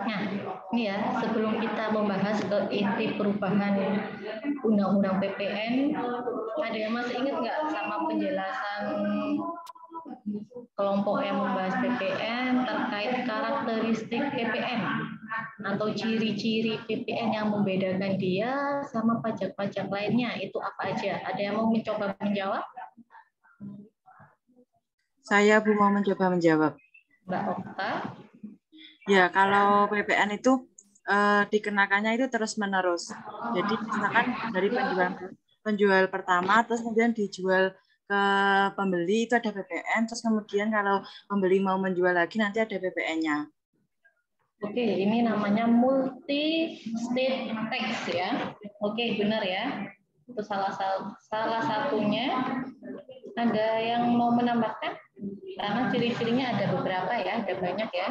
Nah, ini ya, sebelum kita membahas ke inti perubahan Undang-Undang PPN, ada yang masih ingat nggak sama penjelasan kelompok yang membahas PPN terkait karakteristik PPN atau ciri-ciri PPN yang membedakan dia sama pajak-pajak lainnya, itu apa aja? Ada yang mau mencoba menjawab? Saya Bu mau mencoba menjawab. Mbak Okta? Ya, kalau PPN itu dikenakannya itu terus-menerus. Jadi misalkan dari penjual pertama, terus kemudian dijual ke pembeli itu ada PPN, terus kemudian kalau pembeli mau menjual lagi nanti ada PPN-nya. Oke, ini namanya multi state tax ya. Oke, benar ya. Itu salah satunya. Ada yang mau menambahkan? Karena ciri-cirinya ada beberapa ya, ada banyak ya.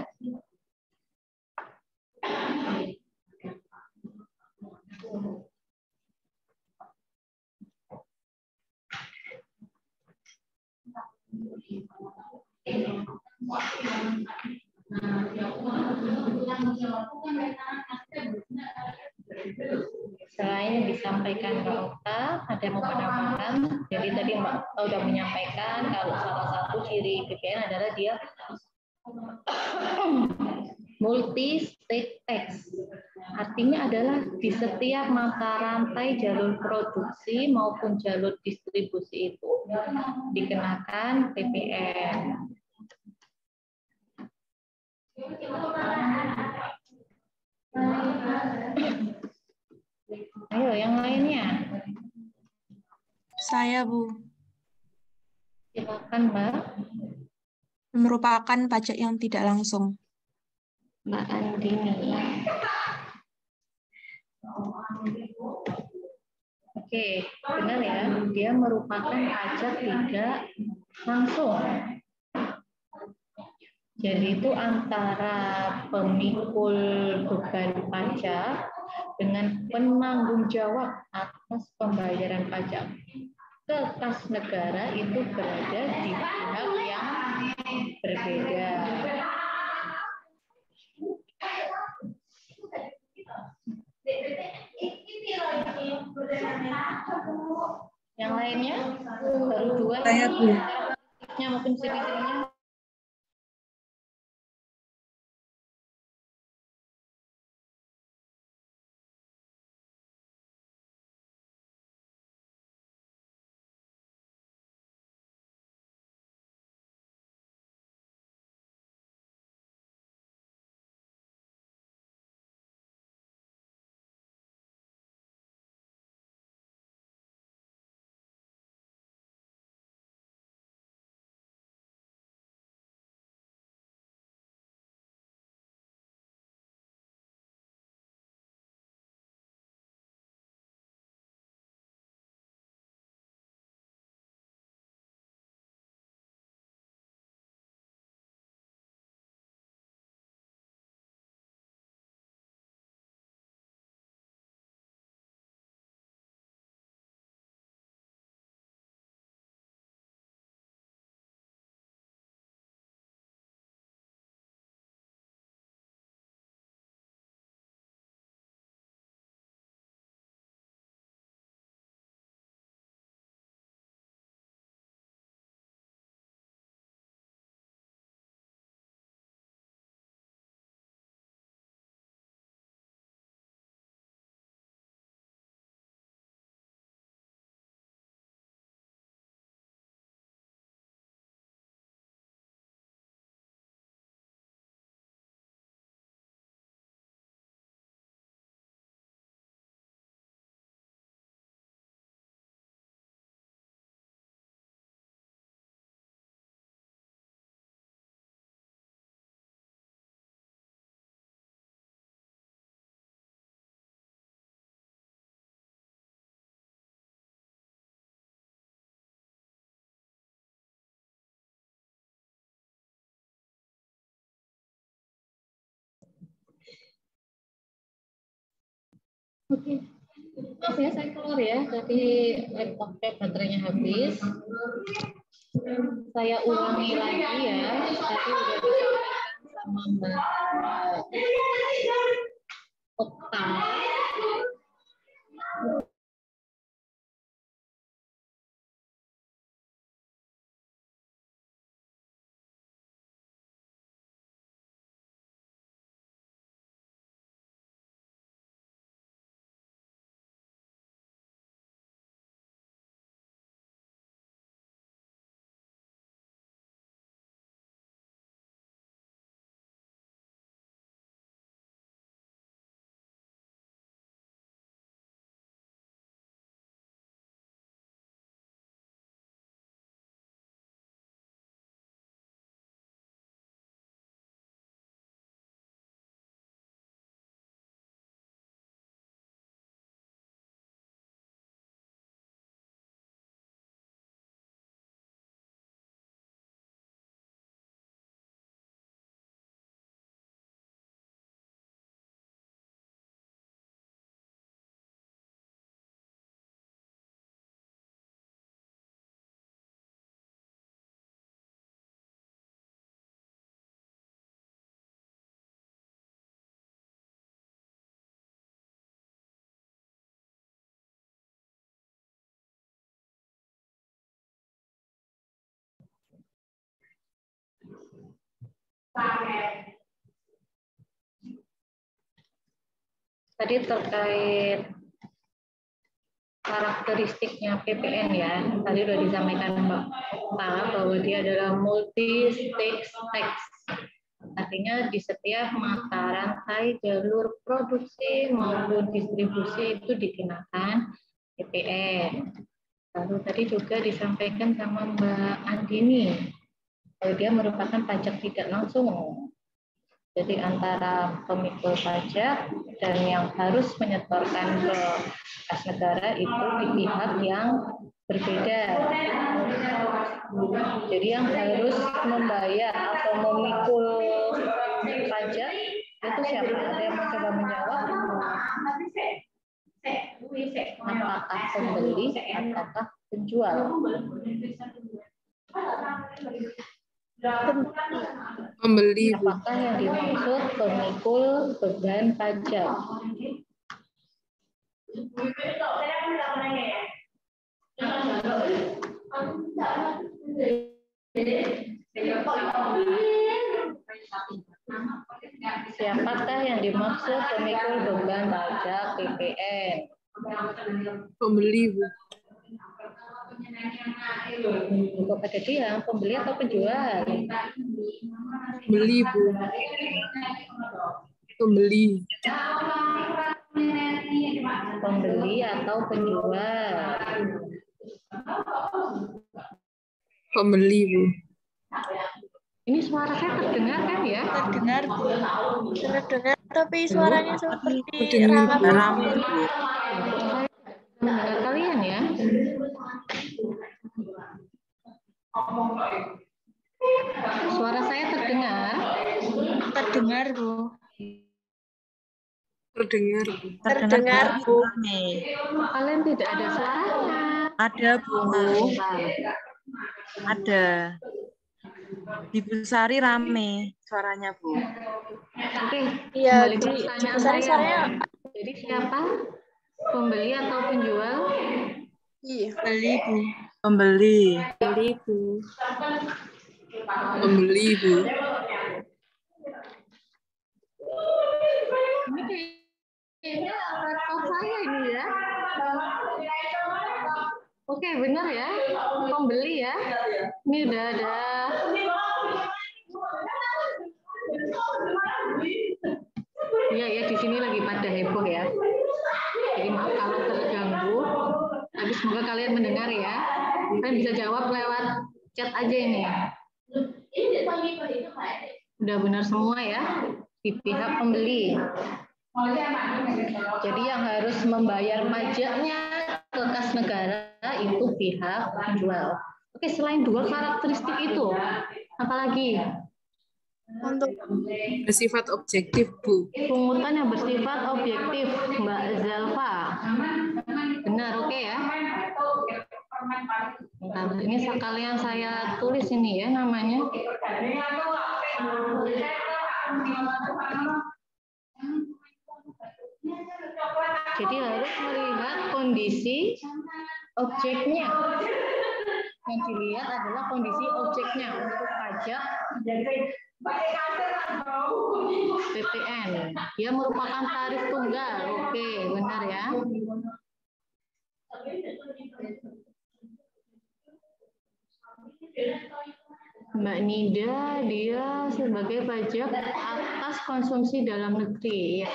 Selain disampaikan Mbak Okta, ada yang mau menambahkan? Jadi tadi Mbak Okta sudah menyampaikan kalau salah satu ciri PPN adalah dia multi state tax. Artinya adalah di setiap mata rantai jalur produksi maupun jalur distribusi itu dikenakan PPN. Ayo, yang lainnya. Saya, Bu. Silakan, Mbak. Merupakan pajak yang tidak langsung. Mbak Andini. Oke, benar ya. Dia merupakan pajak tidak langsung. Jadi itu antara pemikul beban pajak dengan penanggung jawab atas pembayaran pajak ke kas negara itu berada di pihak yang berbeda. Yang lainnya baru dua. Saya Bu. Mungkin ciri-cirinya. Oke. Maaf ya, saya keluar ya. Tadi laptopnya baterainya habis. Saya ulangi lagi ya. Tadi udah disampaikan sama Mbak Okta. Tadi terkait karakteristiknya PPN ya, tadi sudah disampaikan Mbak Okta bahwa dia adalah multi-stage text. Artinya di setiap mata rantai jalur produksi maupun distribusi itu dikenakan PPN. Lalu tadi juga disampaikan sama Mbak Andini, bahwa dia merupakan pajak tidak langsung. Jadi antara pemikul pajak dan yang harus menyetorkan ke kas negara itu di pihak yang berbeda. Jadi yang harus membayar atau memikul pajak itu siapa? Ada yang mencoba menjawab? Apakah pembeli ataukah penjual? Pembeli. Apakah yang dimaksud pemikul beban pajak? Siapakah yang dimaksud pemikul beban pajak PPN? Pembeli, Bu. Kepada dia, pembeli atau penjual? Pembeli, Bu. Pembeli. Pembeli atau penjual? Pembeli, Bu. Ini suara saya terdengar kan ya? Terdengar, Bu. Terdengar, tapi suaranya seperti Terdengar, rame. Bu. Mendengar kalian ya? Suara saya terdengar? Terdengar, Bu. Terdengar, Bu. Terdengar, Bu. Kalian tidak ada suaranya. Ada, Bu. Ada. Di Bu Sari rame suaranya, Bu. Oke, Iya, kembali ke di pertanyaan besar saya. saya. Jadi siapa? Pembeli atau penjual? Iya, beli, Bu. Pembeli. Beli, Bu. Pembeli, Bu. Ini kayaknya laptop saya ini ya. Oke, benar ya. Pembeli ya. Ini udah ada. Iya ya, di sini lagi pada heboh ya. Jadi maaf kalau terganggu. Tapi semoga kalian mendengar ya. Kalian bisa jawab lewat chat aja ini. Udah benar semua ya di pihak pembeli. Jadi yang harus membayar pajaknya ke kas negara itu pihak penjual. Oke, selain dua karakteristik itu, apalagi? Untuk Bersifat objektif, Bu. Pungutan yang bersifat objektif, Mbak Zelva. Benar, oke ya? Bentar, ini sekalian saya tulis ini ya namanya. Jadi harus melihat kondisi objeknya. Yang dilihat adalah kondisi objeknya untuk pajak PPN. Dia merupakan tarif tunggal. Oke, benar ya. Mbak Nida, dia sebagai pajak atas konsumsi dalam negeri. Ya.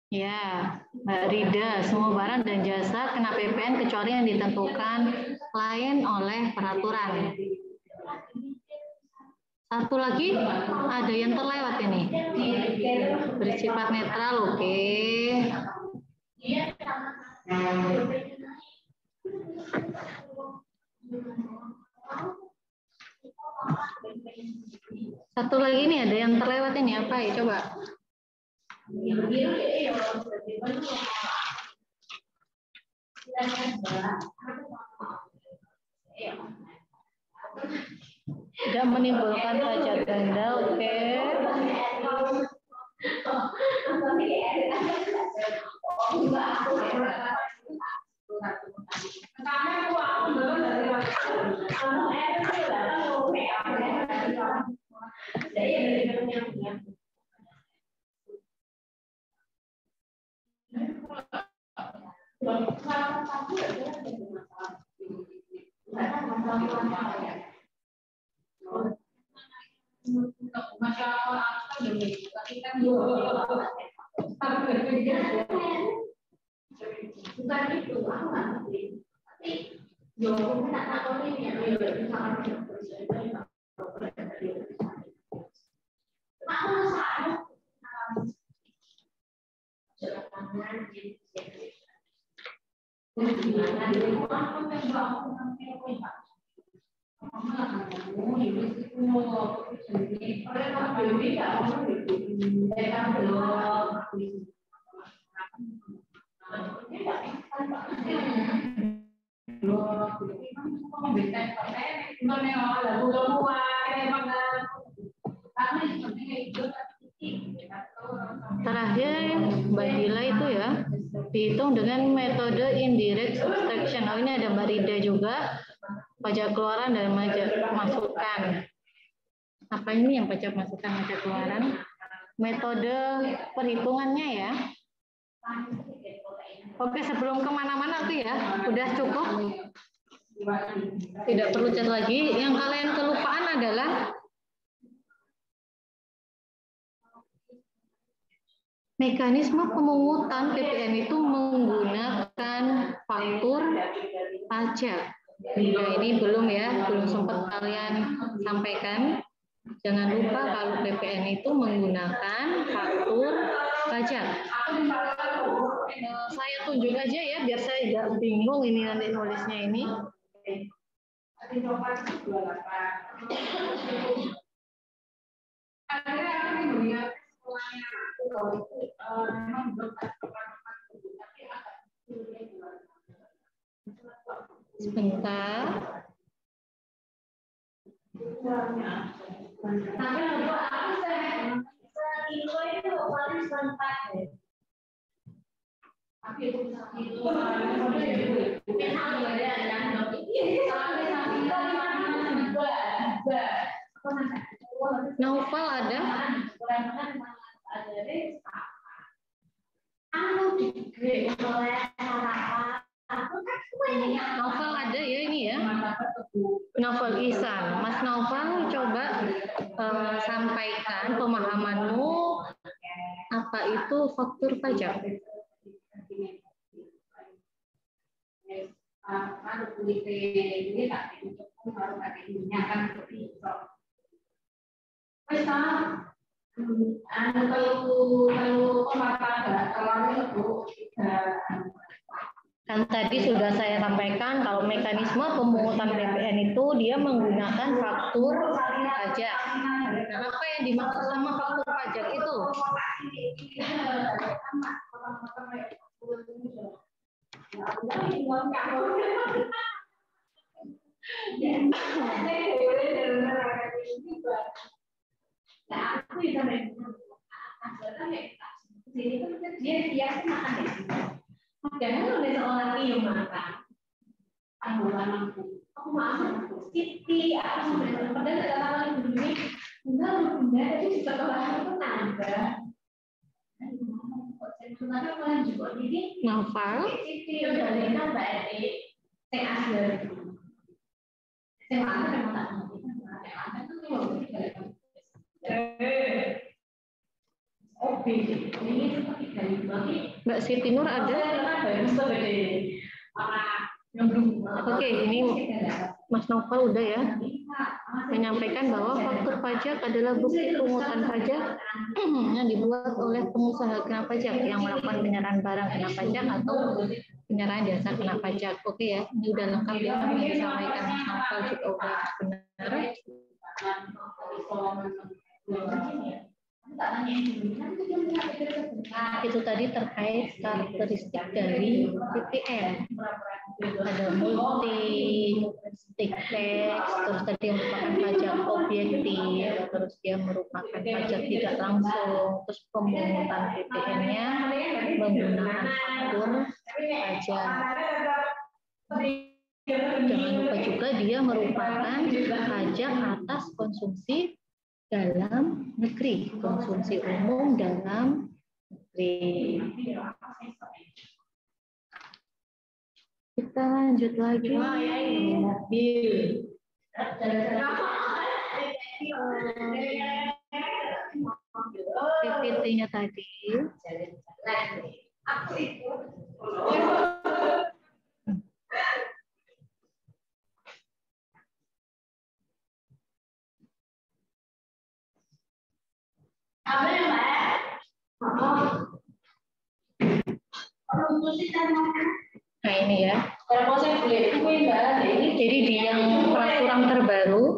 Ya, Mbak Rida, semua barang dan jasa kena PPN kecuali yang ditentukan lain oleh peraturan. Satu lagi, ada yang terlewat ini. Bersifat netral, oke. Satu lagi nih, ada yang terlewat ini apa ya? Coba. Tidak menimbulkan pajak ganda, oke. Terakhir, Mbak Dila itu ya, dihitung dengan metode indirect subtraction. Oh, ini ada Mbak Rida juga, pajak keluaran dan pajak masukan. Apa ini yang pajak masukan, pajak keluaran? Metode perhitungannya ya. Oke, sebelum kemana-mana tuh ya, udah cukup. Tidak perlu cat lagi. Yang kalian kelupaan adalah mekanisme pemungutan PPN itu menggunakan faktur pajak. Nah, ini belum ya, belum sempat kalian sampaikan. Jangan lupa kalau PPN itu menggunakan faktur pajak. Saya tunjuk aja ya, biar saya tidak bingung ini nanti nulisnya ini. Sebentar. Naufal ada? Naufal ada ya ini ya? Naufal Ihsan. Mas Naufal coba sampaikan pemahamanmu apa itu faktur pajak. Kan tadi sudah saya sampaikan kalau mekanisme pemungutan PPN itu dia menggunakan faktur pajak. Nah, apa yang dimaksud sama faktur pajak itu? Novel. Mbak Siti Nur ada? Oke, ini Mas Novel udah ya menyampaikan bahwa faktur pajak adalah bukti pungutan pajak yang dibuat oleh pengusaha kena pajak yang melakukan penyerahan barang kena pajak atau penyerahan jasa kena pajak. Oke ya, ini udah lengkap ya yang disampaikan Mas Novel juga udah benar. Itu tadi terkait karakteristik dari PPN. Ada multi stick tax, terus tadi merupakan pajak objektif, terus dia merupakan pajak tidak langsung, terus pemungutan PPN-nya menggunakan faktur pajak. Jangan lupa juga dia merupakan pajak atas konsumsi dalam negeri, konsumsi umum dalam negeri. Kita lanjut lagi. Mobil. PPT-nya tadi. Nah ini ya. Jadi di yang peraturan terbaru.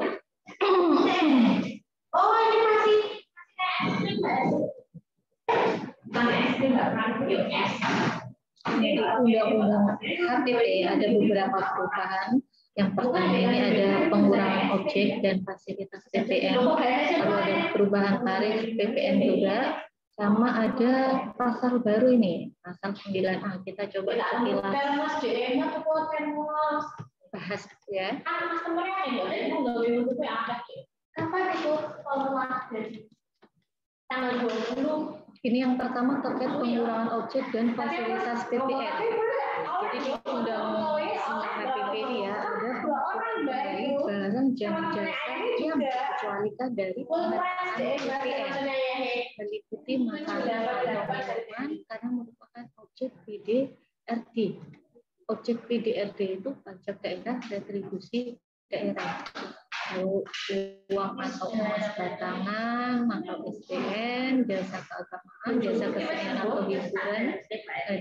Jadi undang-undang HPP ada beberapa perubahan. Yang pertama ini ada pengurangan objek dan fasilitas PPN. Lalu ada perubahan tarif PPN juga. Sama ada pasal baru ini, pasal 9A. Kita coba sekilas bahas ya. Ini yang pertama terkait pengurangan objek dan fasilitas PPN. Jadi di undang-undang HPP ini ya ada dari barang dan jasa yang dikecualikan dari pengenaan PPN. Meliputi makanan atau minuman karena merupakan objek PDRD. Objek PDRD itu pajak daerah, retribusi daerah. Lalu uang atau emas batangan, atau SPN, jasa keagamaan, jasa kesehatan atau hiburan,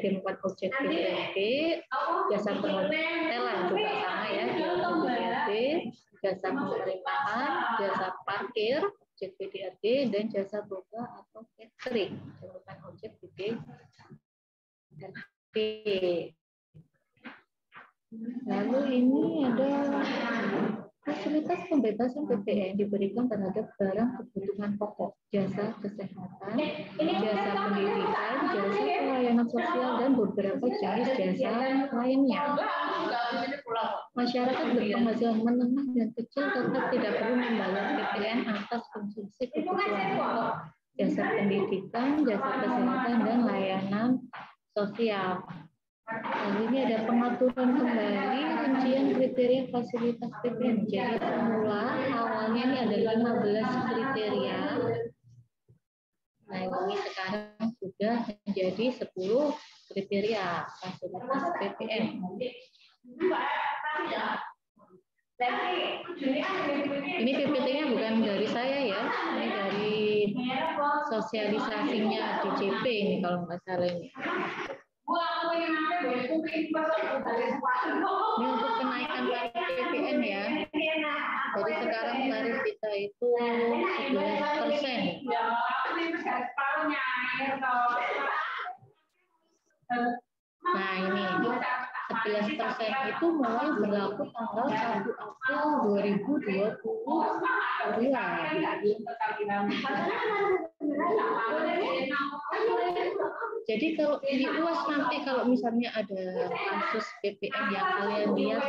merupakan objek PDRD, jasa perhotelan juga sama ya, PDRD, jasa pemerintahan, jasa parkir, objek PDRD, dan jasa boga atau catering, merupakan objek PDRD. Lalu ini ada fasilitas pembebasan PPN diberikan terhadap barang kebutuhan pokok, jasa kesehatan, jasa pendidikan, jasa pelayanan sosial, dan beberapa jenis jasa lainnya. Masyarakat berpenghasilan menengah dan kecil tetap tidak perlu membayar PPN atas konsumsi kebutuhan pokok, jasa pendidikan, jasa kesehatan, dan layanan sosial. Lalu ini ada pengaturan kembali rincian kriteria fasilitas PPN. Jadi semula awalnya ini ada 15 kriteria. Nah ini sekarang sudah menjadi 10 kriteria fasilitas PPN. Ini PPT-nya bukan dari saya ya, ini dari sosialisasinya DJP ini kalau nggak salah ini. Ini untuk kenaikan tarif PPN ya. Jadi sekarang tarif kita itu 11%. Nah ini 14% itu mulai berlaku tanggal 1 April 2022. Jadi kalau di UAS nanti kalau misalnya ada kasus PPN yang kalian lihat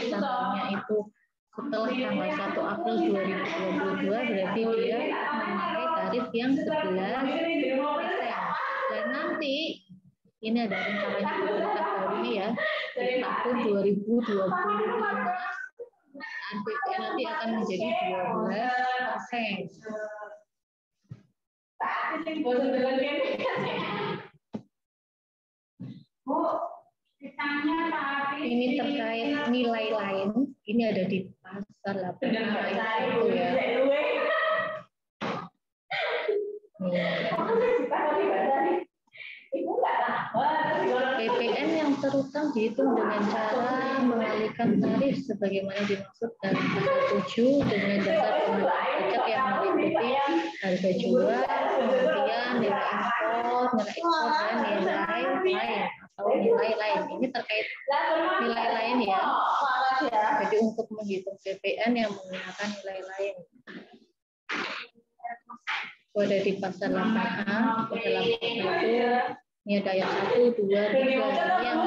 tanggalnya itu setelah tanggal 1 April 2022 berarti dia memakai tarif yang 11%. Dan nanti ini ada rencananya pemerintah baru ini ya di tahun 2025 PPN nanti akan menjadi 12%. Ini terkait nilai lain, ini ada di pasal 8 ayat 1 ya. PPN yang terutang dihitung dengan cara mengalihkan tarif sebagaimana dimaksud dalam pasal 7 dengan dasar pengenaan pajak yang meliputi harga jual, kemudian nilai ekspor, dan nilai lain atau nilai lain. Ini terkait nilai lain ya. Jadi untuk menghitung PPN yang menggunakan nilai lain. Ada di pasal 8A, pasal 8 ini ada ayat 1, 2, 3. Ini yang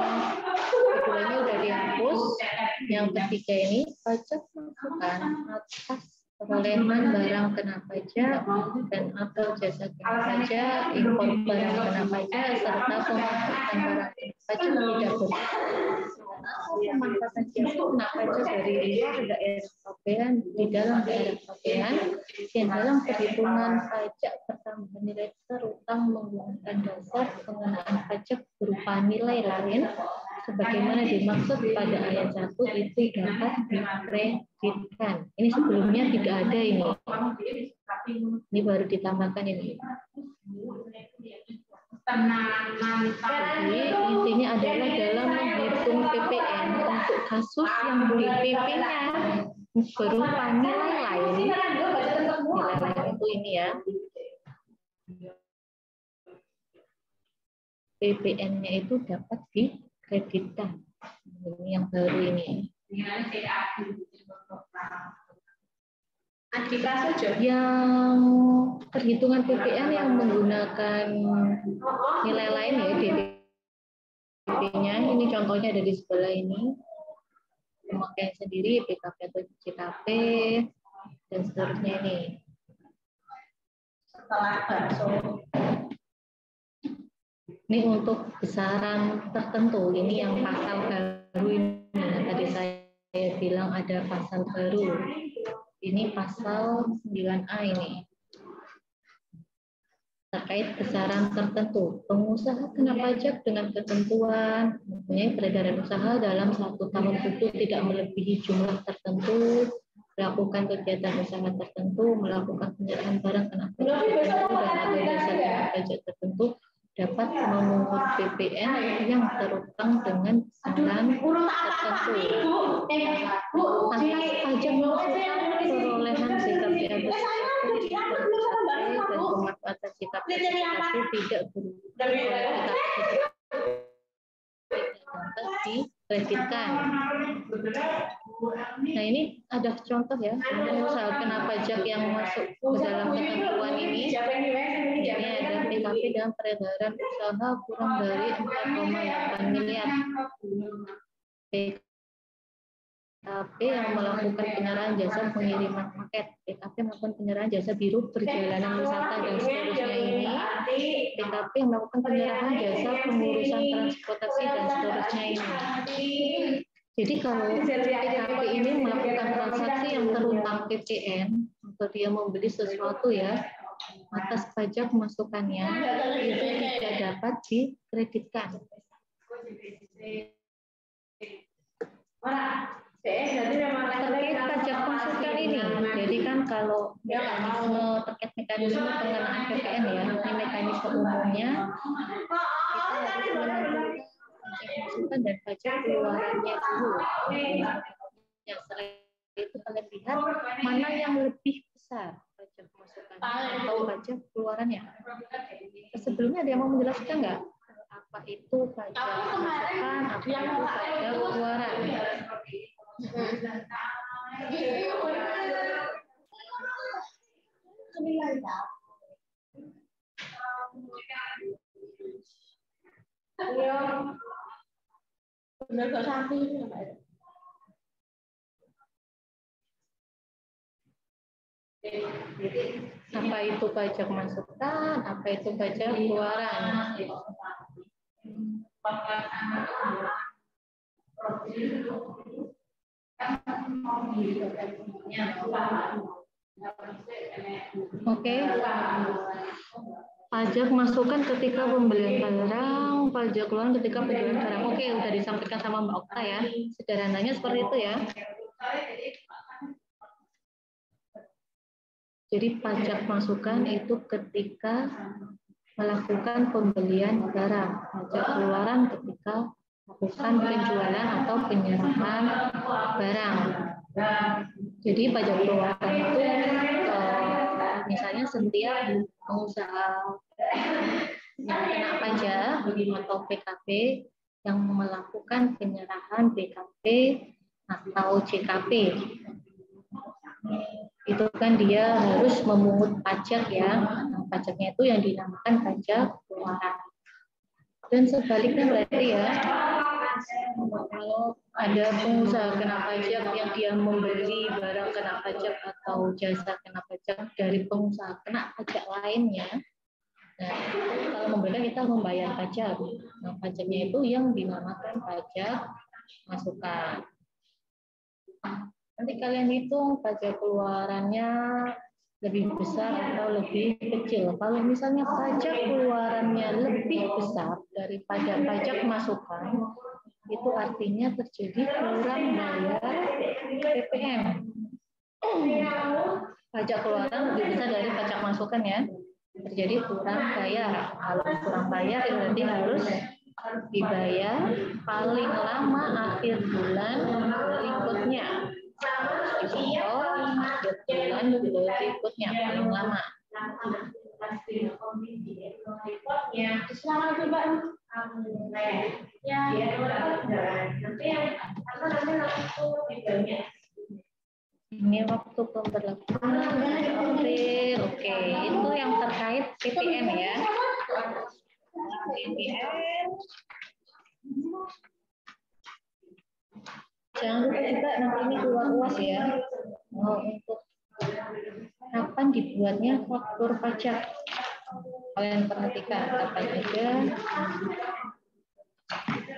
keduanya udah dihapus. Yang ketiga ini pajak masukan atas perolehan barang kena pajak dan atau jasa kena pajak, impor barang kena pajak, serta pemanfaatan barang kena pajak tidak pemanfaatan jasa kena pajak dari luar daerah pabean di dalam daerah pabean yang dalam perhitungan pajak pertambahan nilai terutang menggunakan dasar pengenaan pajak berupa nilai lain sebagaimana dimaksud pada ayat 1 itu dapat dikreditkan. Ini sebelumnya tidak ada ini. Ini baru ditambahkan ini. Jadi intinya adalah dalam menghitung PPN untuk kasus yang DPP-nya berupa nilai lain. Nilai lain itu ini ya. PPN-nya itu dapat dikreditkan. Ini yang baru ini. Yang perhitungan PPN yang menggunakan nilai lain ya DPP-nya, ini contohnya ada di sebelah ini. Pemakaian sendiri, PKP atau CKP, dan seterusnya ini. Ini untuk besaran tertentu, ini yang pasal baru ini. Tadi saya bilang ada pasal baru. Ini pasal 9A ini. Terkait besaran tertentu. Pengusaha kena pajak dengan ketentuan mempunyai peredaran usaha dalam 1 tahun itu tidak melebihi jumlah tertentu, melakukan kegiatan usaha tertentu, melakukan penyerahan barang kena pajak tertentu, dan atau jasa kena pajak tertentu, dapat memungut PPN yang terutang dengan besaran tertentu. Atas pajak masukan perolehan CKP atau dan pemanfaatan CKP tidak berupa dikreditkan. Nah ini ada contoh ya, usaha kena pajak yang masuk ke dalam ketentuan ini. Ini ada PKP dan peredaran usaha kurang dari 4,8 miliar. PKP yang melakukan penyerahan jasa pengiriman paket, PKP melakukan penyerahan jasa biro perjalanan wisata dan seterusnya ini, PKP yang melakukan penyerahan jasa pengurusan transportasi dan seterusnya ini. Jadi kalau PKP ini melakukan transaksi yang terutang PPN atau dia membeli sesuatu ya atas pajak masukannya itu tidak dapat dikreditkan. Terkait pajak masukan ini, jadi kan kalau mekanisme terkait mekanisme pengenaan PPN ya, ini mekanisme umumnya kita harus menentukan pajak masukan dan pajak keluarannya dulu. Yang selain itu kalian lihat mana yang lebih besar pajak masukannya atau pajak keluarannya. Sebelumnya ada yang mau menjelaskan nggak? Apa itu pajak pemasukan, apa itu pajak keluaran. Apa itu pajak masukan, apa itu pajak keluaran. Oke. Pajak masukan ketika pembelian barang, pajak keluaran ketika penjualan barang. Oke, udah disampaikan sama Mbak Okta ya. Sederhananya seperti itu ya. Jadi pajak masukan itu ketika melakukan pembelian barang. Pajak keluaran ketika melakukan penjualan atau penyerahan barang. Jadi pajak keluaran itu misalnya setiap pengusaha yang kena pajak atau PKP yang melakukan penyerahan BKP atau CKP. Itu kan dia harus memungut pajak ya. Nah, pajaknya itu yang dinamakan pajak keluaran. Dan sebaliknya berarti ya, kalau ada pengusaha kena pajak yang dia membeli barang kena pajak atau jasa kena pajak dari pengusaha kena pajak lainnya, nah kalau membeli kita membayar pajak. Nah, pajaknya itu yang dinamakan pajak masukan. Nanti kalian hitung pajak keluarannya lebih besar atau lebih kecil. Kalau misalnya pajak keluarannya lebih besar daripada pajak masukan, itu artinya terjadi kurang bayar PPN. Pajak keluaran lebih besar dari pajak masukan ya. Terjadi kurang bayar. Kalau kurang bayar itu berarti harus dibayar paling lama akhir bulan berikutnya. Dicontoh bulan berikutnya paling lama. Ini waktu pemberlakuan April. Oke, itu yang terkait PPN ya. PPN. Jangan lupa juga nanti ini keluar UAS ya. Untuk kapan dibuatnya faktur pajak. Kalian perhatikan kapan aja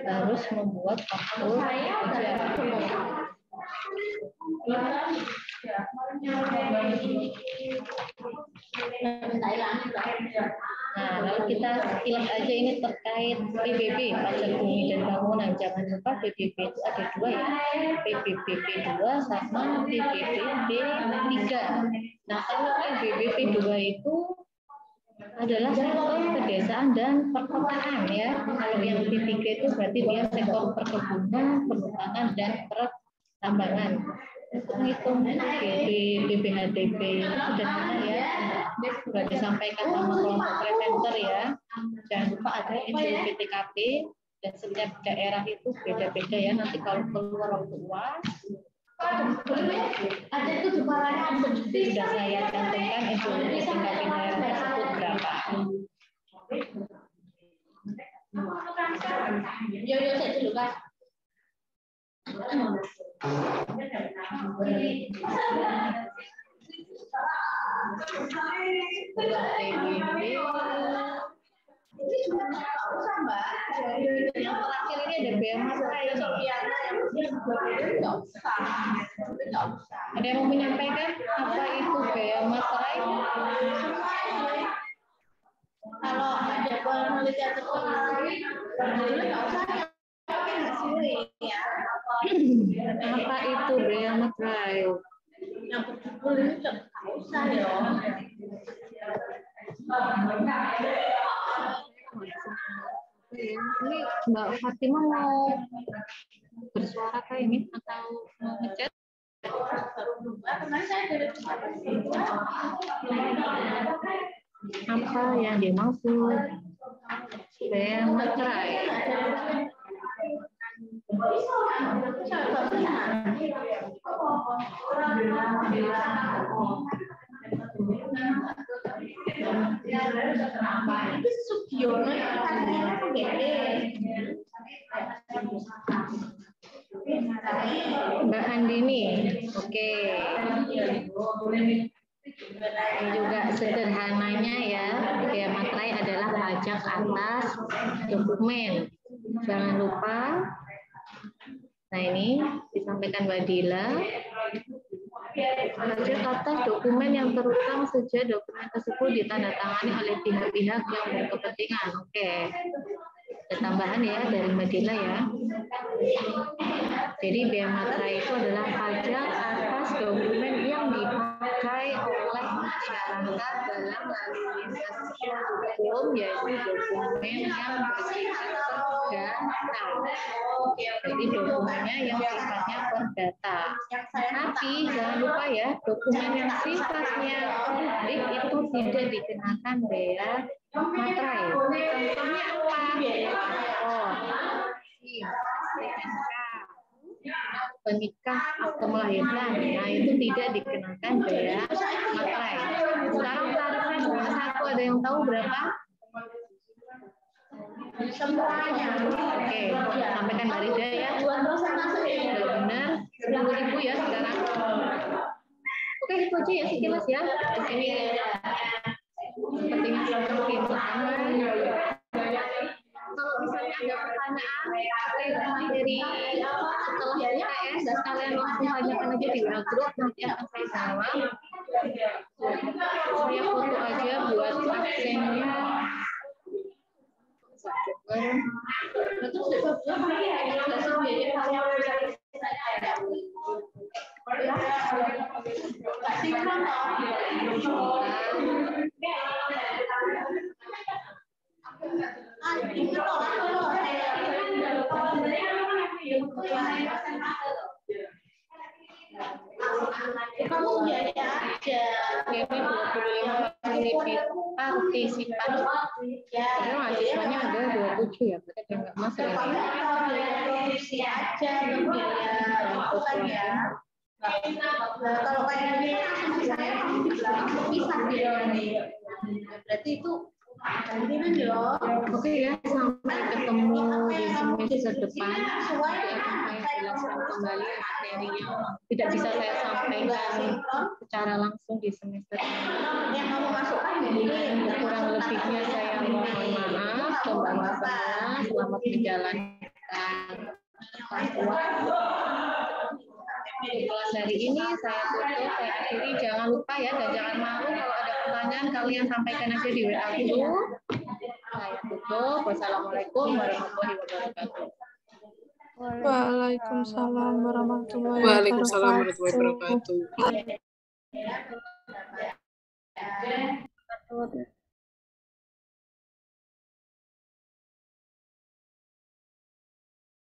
harus membuat faktur pajak. Nah, lalu kita sekilas aja ini terkait PBB, pajak bumi dan bangunan. Jangan lupa PBB itu ada dua ya, PBB P2 sama PBB P3. Nah, kalau PBB P2 itu adalah sektor pedesaan dan perkotaan ya. Kalau yang P3 itu berarti dia sektor perkebunan, perhutanan dan pertambangan. Untuk menghitung BPHDP sederhana ya, sudah disampaikan sama kelompok presenter ya. Jangan lupa ada NJO PTKP dan setiap daerah itu beda-beda ya. Nanti kalau keluar waktu UAS ada itu sudah saya cantumkan NJO PTKP daerah tersebut berapa. Yo saya dulu Kak. Yang terakhir ini ada bea masrai. Ada yang mau menyampaikan apa itu bea masrai? Kalau ada penelitian apa itu bea masrai? Yang betul ini nggak usah ya. Ini Mbak Fatima mau bersuara kayak ini atau mau ngechat? Apa yang dimaksud? Bea materai. Itu Sugiono itu katanya gede. Mbak Andini, oke. Ini juga sederhananya ya, bea materai adalah pajak atas dokumen. Jangan lupa. Nah ini disampaikan Mbak Dila. Pajak atas dokumen yang terutang sejak dokumen tersebut ditandatangani oleh pihak-pihak yang berkepentingan. Oke. Ada tambahan ya dari Mbak Dila ya. Jadi bea materai itu adalah pajak atas dokumen yang dipakai oleh masyarakat dalam lalu lintas hukum, yaitu dokumen yang bersifat perdata. Jadi dokumennya yang sifatnya perdata. Tapi jangan lupa ya, dokumen yang sifatnya publik itu tidak dikenakan bea materai. Contohnya apa? Oh, STNK, penikah atau melahirkan, nah itu tidak dikenakan bea materai. Sekarang tarifnya cuma satu, ada yang tahu berapa? Semuanya. Oke, sampaikan Mbak Rida ya. Sudah benar, 10.000 ya sekarang. Oke, itu aja ya sekilas ya. Di sini sepertinya mungkin kalau misalnya ada pertanyaan terkait materi setelah UTS, kalian langsung tanyakan aja di WA Group, nanti akan saya jawab. Saya foto aja buat absennya. Kamu biaya aja. Ini 25 menit partisipan. Padahal mahasiswanya ada 27 ya, berarti dia nggak masuk ya. Produksi aja biaya lakukan ya. Kalau kayak gini saya bisa biayanya. Berarti itu ganti loh. Oke ya, sampai ketemu di semester depan. Nanti akan saya jelaskan kembali materi yang tidak bisa saya sampaikan secara langsung di semester ini. Yang kamu masukkan ini Kurang lebihnya saya mohon maaf, teman-teman semua. Selamat menjalankan kelas. Kelas hari ini saya tutup, saya akhiri. Jangan lupa ya, dan jangan malu kalau ada pertanyaan kalian sampaikan aja di WA dulu. Saya tutup. Wassalamualaikum warahmatullahi wabarakatuh. Waalaikumsalam warahmatullahi Waalaikumsalam warahmatullahi wabarakatuh. wabarakatuh.